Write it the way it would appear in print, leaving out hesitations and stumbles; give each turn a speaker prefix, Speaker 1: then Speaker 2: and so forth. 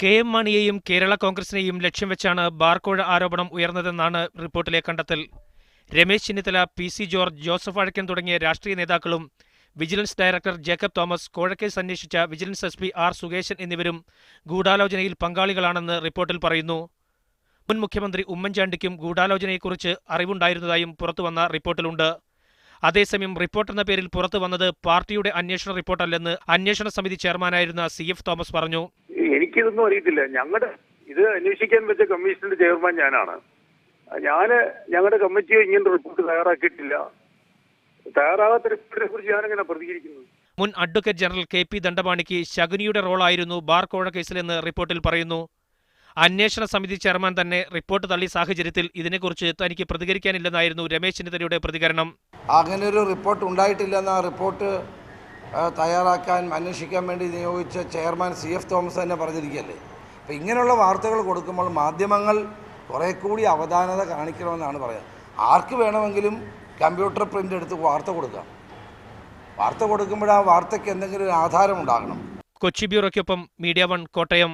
Speaker 1: K M. മാണിയെയും Kerala കോൺഗ്രസിനെയും ലക്ഷ്യം വെച്ചാണ് ബാർകോഴ ആരോപണം ഉയർന്നതെന്നാണ് റിപ്പോർട്ടിലെ കണ്ടെത്തൽ. Ramesh Chennithala, PC. George, Joseph Vazhakkan തുടങ്ങിയ രാഷ്ട്രീയ നേതാക്കളും വിജിലൻസ് ഡയറക്ടർ ജേക്കബ് തോമസ്, കോഴക്കേസ് അന്വേഷിച്ച വിജിലൻസ് എസ്.പി. ആർ. സുകേശൻ എന്നിവരും ഗൂഢാലോചനയിൽ പങ്കാളികളാണെന്ന് റിപ്പോർട്ടിൽ പറയുന്നു. മുൻ മുഖ്യമന്ത്രി ഉമ്മൻചാണ്ടിക്കും ഗൂഢാലോചനയെക്കുറിച്ച് അറിവുണ്ടായിരുന്നതായും പുറത്തുവന്ന റിപ്പോർട്ടിലുണ്ട്. അതേസമയം റിപ്പോർട്ടെന്ന പേരിൽ പുറത്തു വന്നത് പാർട്ടിയുടെ അന്വേഷണ റിപ്പോർട്ടല്ലെന്ന് അന്വേഷണ സമിതി ചെയർമാനായിരുന്ന CF തോമസ് പറഞ്ഞു.
Speaker 2: എനിക്കിതൊന്നും അറിയത്തില്ല. ഇത് അന്വേഷിക്കാൻ വെച്ച കമ്മീഷന്റെ ചെയർമാൻ ഞാനാണ്. ഞങ്ങളുടെ കമ്മിറ്റിയോ ഇങ്ങനെ റിപ്പോർട്ട് തയ്യാറാക്കിയിട്ടില്ല. തയ്യാറാകാത്ത റിപ്പോർട്ടിനെ കുറിച്ച് ഞാനെങ്ങനെ പ്രതികരിക്കുന്നു?
Speaker 1: മുൻ അഡ്വക്കേറ്റ് ജനറൽ KP ദണ്ഡപാണിക്ക് ശകുനിയുടെ റോളായിരുന്നു ബാർ കോഴ കേസിലെന്ന് റിപ്പോർട്ടിൽ പറയുന്നു. അന്വേഷണ സമിതി ചെയർമാൻ തന്നെ റിപ്പോർട്ട് തള്ളിയ സാഹചര്യത്തിൽ ഇതിനെക്കുറിച്ച് തനിക്ക് പ്രതികരിക്കാനില്ലെന്നായിരുന്നു രമേശ് ചെന്നിത്തലയുടെ പ്രതികരണം.
Speaker 3: അങ്ങനെ ഒരു റിപ്പോർട്ട് ഉണ്ടായിട്ടില്ലെന്ന റിപ്പോർട്ട് തയ്യാറാക്കാൻ അന്വേഷിക്കാൻ വേണ്ടി നിയോഗിച്ച ചെയർമാൻ CF തോമസ് തന്നെ പറഞ്ഞിരിക്കുകയല്ലേ. അപ്പോൾ ഇങ്ങനെയുള്ള വാർത്തകൾ കൊടുക്കുമ്പോൾ മാധ്യമങ്ങൾ കുറേ കൂടി അവധാനത കാണിക്കണമെന്നാണ് പറയുന്നത്. ആർക്ക് വേണമെങ്കിലും കമ്പ്യൂട്ടർ പ്രിൻ്റ് എടുത്ത് വാർത്ത കൊടുക്കാം. വാർത്ത കൊടുക്കുമ്പോൾ ആ വാർത്തയ്ക്ക് എന്തെങ്കിലും ഒരു ആധാരം ഉണ്ടാകണം.
Speaker 1: കൊച്ചി ബ്യൂറോയ്ക്കൊപ്പം മീഡിയ 1 കോട്ടയം.